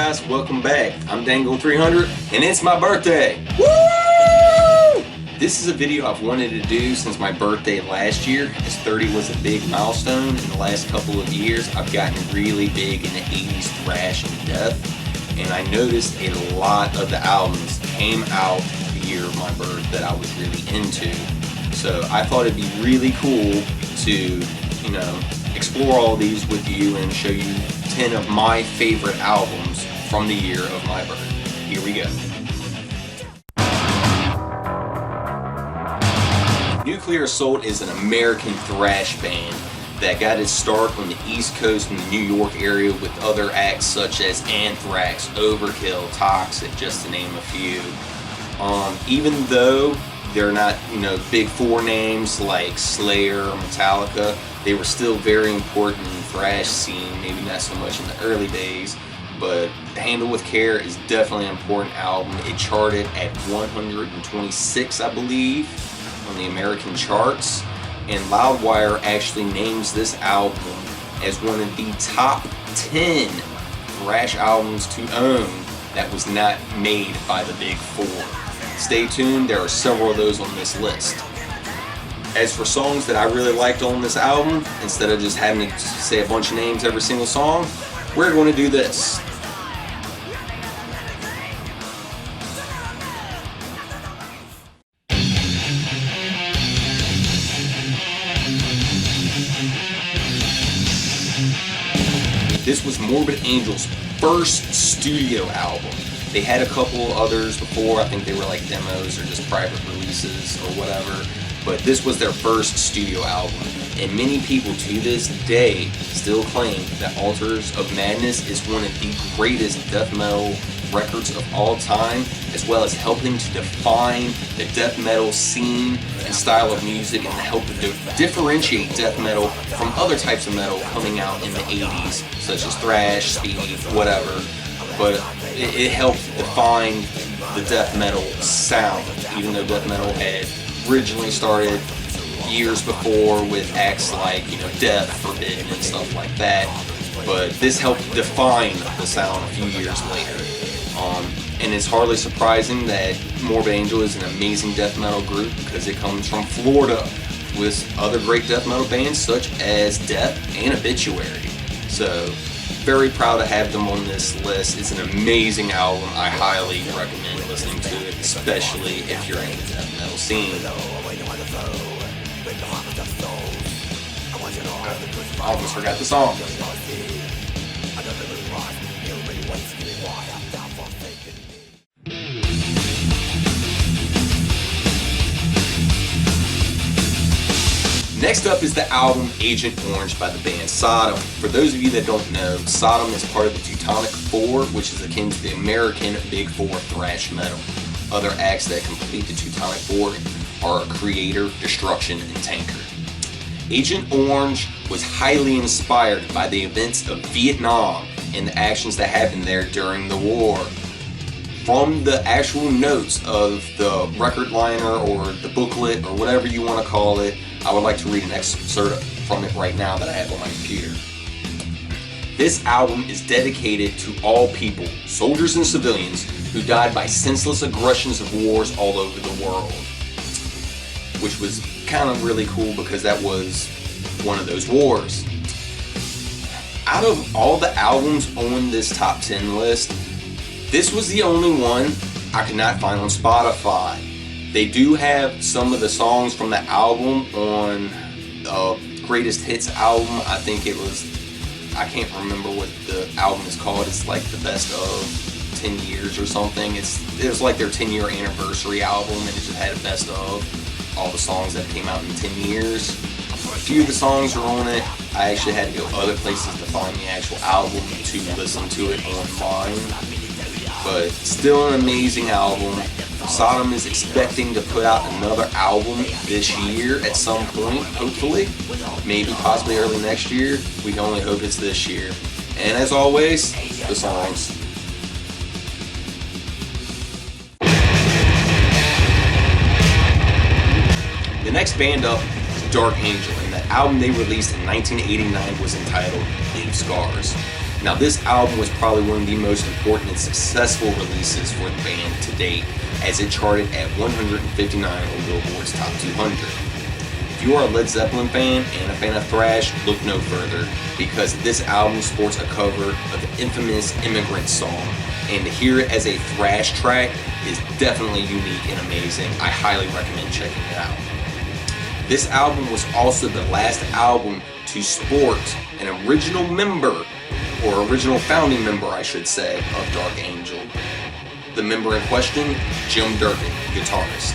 guys? Welcome back. I'm Dangle300 and it's my birthday. Woo! This is a video I've wanted to do since my birthday last year, as 30 was a big milestone. In the last couple of years, I've gotten really big into 80s thrash and death, and I noticed a lot of the albums came out the year of my birth that I was really into. So I thought it'd be really cool to, explore all of these with you and show you 10 of my favorite albums from the year of my birth. Here we go. Nuclear Assault is an American thrash band that got its start on the East Coast in the New York area with other acts such as Anthrax, Overkill, Toxic, just to name a few. Even though they're not, big four names like Slayer or Metallica, they were still very important in the thrash scene, maybe not so much in the early days, but Handle With Care is definitely an important album. It charted at 126, I believe, on the American charts, and Loudwire actually names this album as one of the top 10 thrash albums to own that was not made by the Big Four. Stay tuned, there are several of those on this list. As for songs that I really liked on this album, instead of just having to say a bunch of names every single song, we're going to do this. This was Morbid Angel's first studio album. They had a couple others before, I think they were like demos or just private releases or whatever, but this was their first studio album. And many people to this day still claim that Altars of Madness is one of the greatest death metal records of all time, as well as helping to define the death metal scene and style of music, and to help to differentiate death metal from other types of metal coming out in the 80s, such as thrash, speed, whatever. But it helped define the death metal sound, even though death metal had originally started years before with acts like, Death, Forbidden, and stuff like that. But this helped define the sound a few years later. And it's hardly surprising that Morbid Angel is an amazing death metal group, because it comes from Florida with other great death metal bands such as Death and Obituary. So, very proud to have them on this list. It's an amazing album. I highly recommend listening to it, especially if you're in the death metal scene. I almost forgot the song. Next up is the album Agent Orange by the band Sodom. For those of you that don't know, Sodom is part of the Teutonic Four, which is akin to the American Big Four thrash metal. Other acts that complete the Teutonic Four are Creator, Destruction, and Tankard. Agent Orange was highly inspired by the events of Vietnam and the actions that happened there during the war. From the actual notes of the record liner or the booklet or whatever you want to call it, I would like to read an excerpt from it right now that I have on my computer. This album is dedicated to all people, soldiers and civilians, who died by senseless aggressions of wars all over the world. Which was kind of really cool, because that was one of those wars. Out of all the albums on this top 10 list, this was the only one I could not find on Spotify. They do have some of the songs from the album on Greatest Hits album. I think it was, I can't remember what the album is called. It's like the best of 10 years or something. It was like their 10-year anniversary album, and it just had a best of all the songs that came out in 10 years. A few of the songs are on it. I actually had to go other places to find the actual album to listen to it online. But still an amazing album. Sodom is expecting to put out another album this year at some point, hopefully. Maybe possibly early next year. We can only hope it's this year. And as always, the songs. The next band up is Dark Angel, and the album they released in 1989 was entitled Leave Scars. Now, this album was probably one of the most important and successful releases for the band to date, as it charted at 159 on Billboard's Top 200. If you are a Led Zeppelin fan and a fan of thrash, look no further, because this album sports a cover of the infamous Immigrant Song, and to hear it as a thrash track is definitely unique and amazing. I highly recommend checking it out. This album was also the last album to sport an original member, or original founding member I should say, of Dark Angel. The member in question, Jim Durkin, guitarist.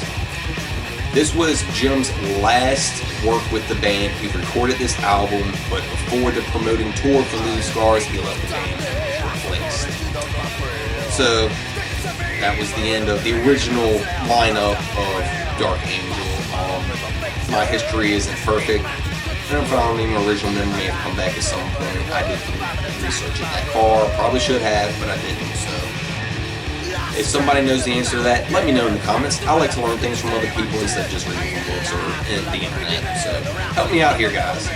This was Jim's last work with the band. He recorded this album, but before the promoting tour for Leaving Scars, he left the band and was replaced. So that was the end of the original lineup of Dark Angel. My history isn't perfect. And I'm founding original member may have come back at some point. I didn't research it that far. Probably should have, but I didn't. So if somebody knows the answer to that, let me know in the comments. I like to learn things from other people instead of just reading from books or the internet. So help me out here, guys.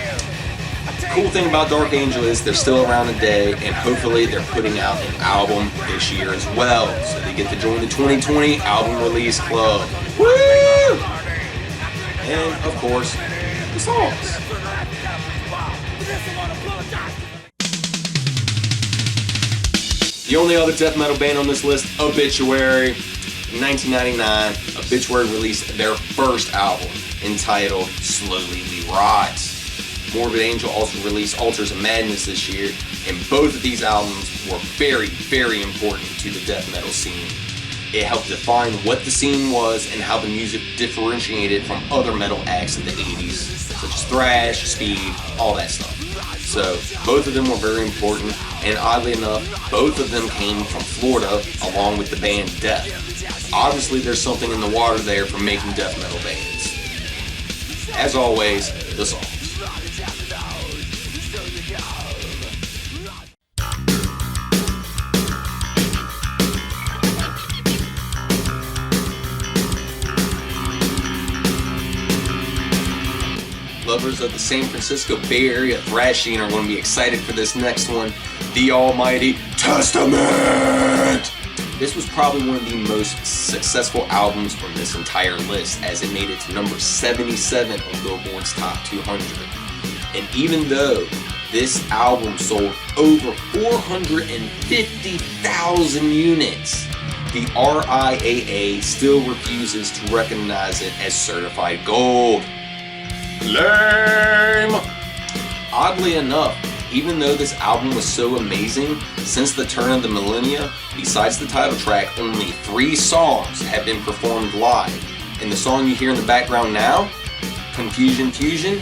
Cool thing about Dark Angel is they're still around today, and hopefully they're putting out an album this year as well, so they get to join the 2020 album release club. Woo! And of course, the songs. The only other death metal band on this list, Obituary. In 1999, Obituary released their first album, entitled Slowly We Rot. Morbid Angel also released Altars of Madness this year, and both of these albums were very, very important to the death metal scene. It helped define what the scene was and how the music differentiated from other metal acts of the 80s, such as thrash, speed, all that stuff. So both of them were very important, and oddly enough, both of them came from Florida along with the band Death. Obviously there's something in the water there for making death metal bands. As always, the songs. Lovers of the San Francisco Bay Area thrash scene are going to be excited for this next one, The Almighty Testament! This was probably one of the most successful albums from this entire list, as it made it to number 77 on Billboard's Top 200. And even though this album sold over 450,000 units, the RIAA still refuses to recognize it as certified gold. Lame! Oddly enough, even though this album was so amazing, since the turn of the millennia, besides the title track, only 3 songs have been performed live. And the song you hear in the background now, Confusion Fusion,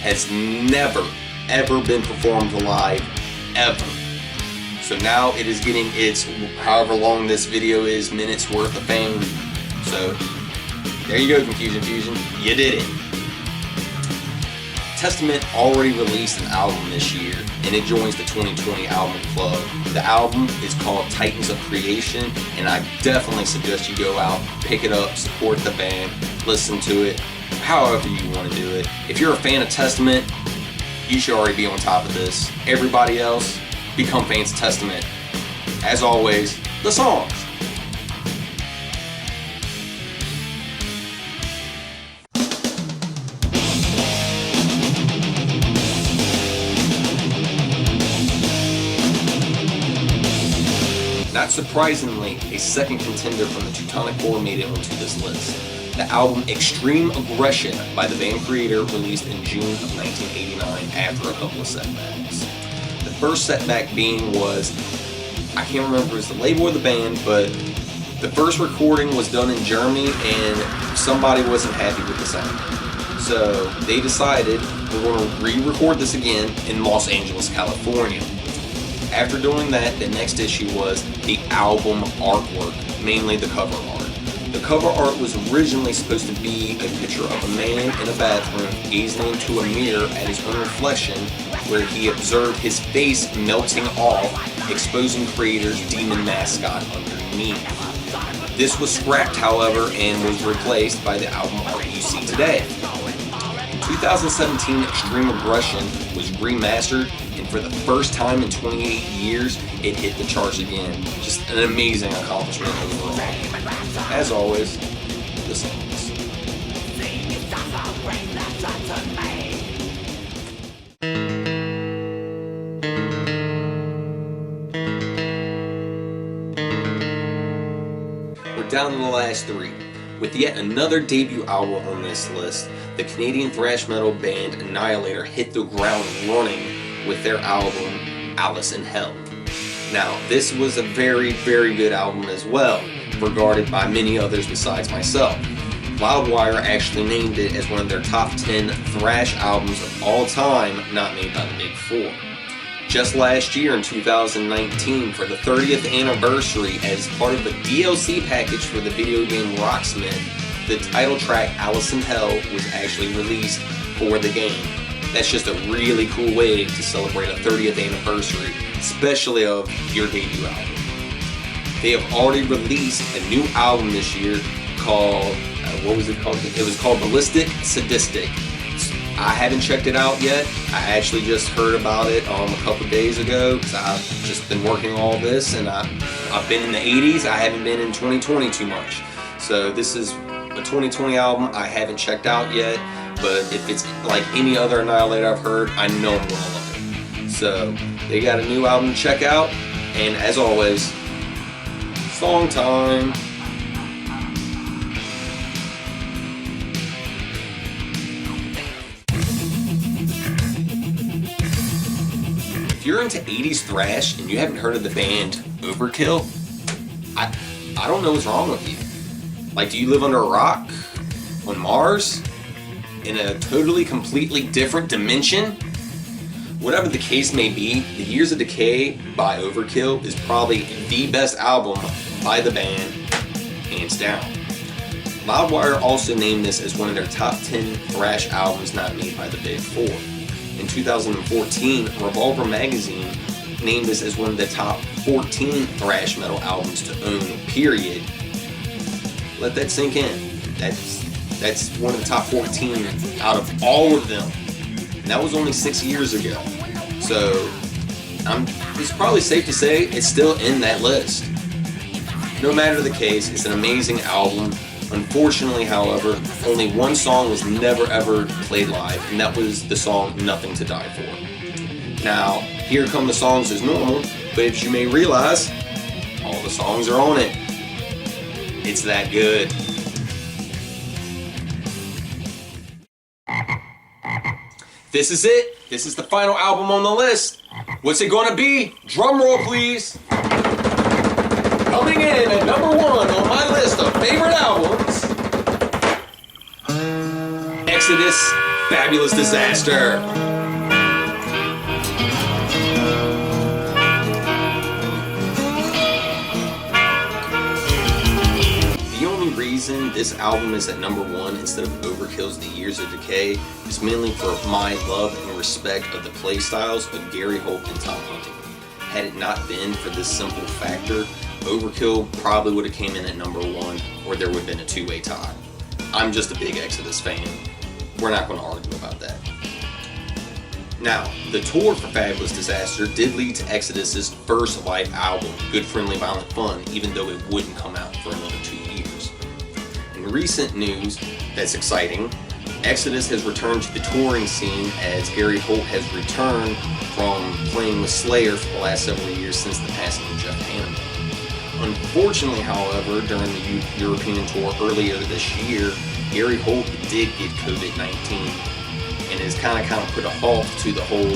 has never, ever been performed live, ever. So now it is getting its, however long this video is, minutes worth of fame. So, there you go, Confusion Fusion. You did it. Testament already released an album this year, and it joins the 2020 album club. The album is called Titans of Creation, and I definitely suggest you go out, pick it up, support the band, listen to it, however you want to do it. If you're a fan of Testament, you should already be on top of this. Everybody else, become fans of Testament. As always, the songs. Not surprisingly, a second contender from the Teutonic Four made it onto this list. The album Extreme Aggression by the band Creator, released in June of 1989 after a couple of setbacks. The first setback being was, I can't remember if it was the label or the band, but the first recording was done in Germany and somebody wasn't happy with the sound. So they decided we're going to re-record this again in Los Angeles, California. After doing that, the next issue was the album artwork, mainly the cover art. The cover art was originally supposed to be a picture of a man in a bathroom gazing into a mirror at his own reflection, where he observed his face melting off, exposing Creator's demon mascot underneath. This was scrapped, however, and was replaced by the album art you see today. 2017 Extreme Aggression was remastered, and for the first time in 28 years, it hit the charts again. Just an amazing accomplishment overall. As always, the songs. We're down to the last three. With yet another debut album on this list, the Canadian thrash metal band Annihilator hit the ground running with their album Alice in Hell. Now, this was a very, very good album as well, regarded by many others besides myself. Loudwire actually named it as one of their top 10 thrash albums of all time not made by the Big Four. Just last year in 2019, for the 30th anniversary, as part of the DLC package for the video game Rocksmith, the title track Alice in Hell was actually released for the game. That's just a really cool way to celebrate a 30th anniversary, especially of your debut album. They have already released a new album this year called, what was it called? It was called Ballistic Sadistic. I haven't checked it out yet. I actually just heard about it a couple days ago because I've just been working all this, and I've been in the 80s. I haven't been in 2020 too much. So this is a 2020 album I haven't checked out yet, but if it's like any other Annihilator I've heard, I know I'm gonna love it. So they got a new album to check out, and as always, song time. If you're into 80s thrash and you haven't heard of the band Overkill, I don't know what's wrong with you. Like, do you live under a rock? On Mars? In a totally, completely different dimension? Whatever the case may be, The Years of Decay by Overkill is probably the best album by the band, hands down. Loudwire also named this as one of their top 10 thrash albums not made by the Big Four. In 2014, Revolver Magazine named this as one of the top 14 thrash metal albums to own, period. Let that sink in. That's one of the top 14 out of all of them. And that was only 6 years ago. So it's probably safe to say it's still in that list. No matter the case, it's an amazing album. Unfortunately, however, only one song was never ever played live, and that was the song Nothing to Die For. Now, here come the songs as normal, but as you may realize, all the songs are on it. It's that good. This is it. This is the final album on the list. What's it gonna be? Drum roll, please. Coming in at number 1 on my list of favorite albums, Exodus, Fabulous Disaster. The only reason this album is at number 1 instead of Overkill's The Years of Decay is mainly for my love and respect of the play styles of Gary Holt and Tom Hunting. Had it not been for this simple factor, Overkill probably would have came in at number 1, or there would have been a two-way tie. I'm just a big Exodus fan. We're not going to argue about that. Now, the tour for Fabulous Disaster did lead to Exodus's first live album, Good Friendly Violent Fun, even though it wouldn't come out for another 2 years. In recent news that's exciting, Exodus has returned to the touring scene as Gary Holt has returned from playing with Slayer for the last several years since the passing of Jeff Hanneman. Unfortunately, however, during the European tour earlier this year, Gary Holt did get COVID-19 and has kind of put a halt to the whole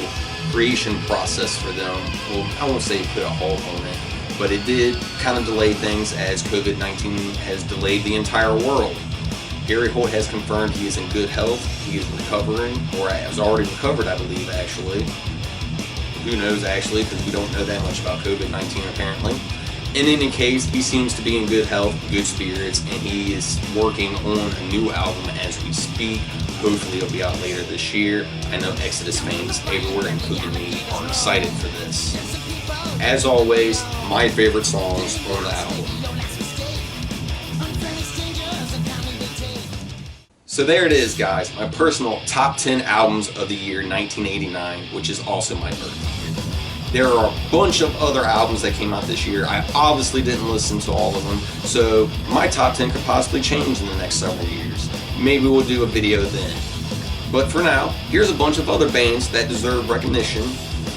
creation process for them. Well, I won't say put a halt on it, but it did kind of delay things as COVID-19 has delayed the entire world. Gary Holt has confirmed he is in good health, he is recovering, or has already recovered, I believe, actually. Who knows, actually, because we don't know that much about COVID-19, apparently. In any case, he seems to be in good health, good spirits, and he is working on a new album as we speak. Hopefully it'll be out later this year. I know Exodus fans everywhere, including me, are excited for this. As always, my favorite songs on the album. So there it is, guys, my personal top 10 albums of the year 1989, which is also my birthday year. There are a bunch of other albums that came out this year. I obviously didn't listen to all of them, so my top 10 could possibly change in the next several years. Maybe we'll do a video then. But for now, here's a bunch of other bands that deserve recognition.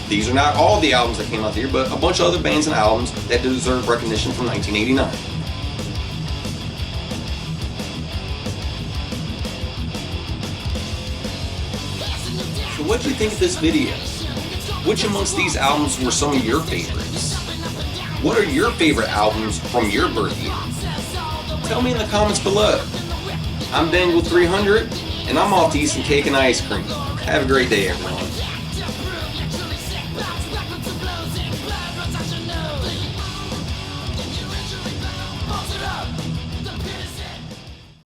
These are not all the albums that came out the year, but a bunch of other bands and albums that deserve recognition from 1989. So what did you think of this video? Which amongst these albums were some of your favorites? What are your favorite albums from your birth year? Tell me in the comments below. I'm Dangle300, and I'm off to eat some cake and ice cream. Have a great day, everyone.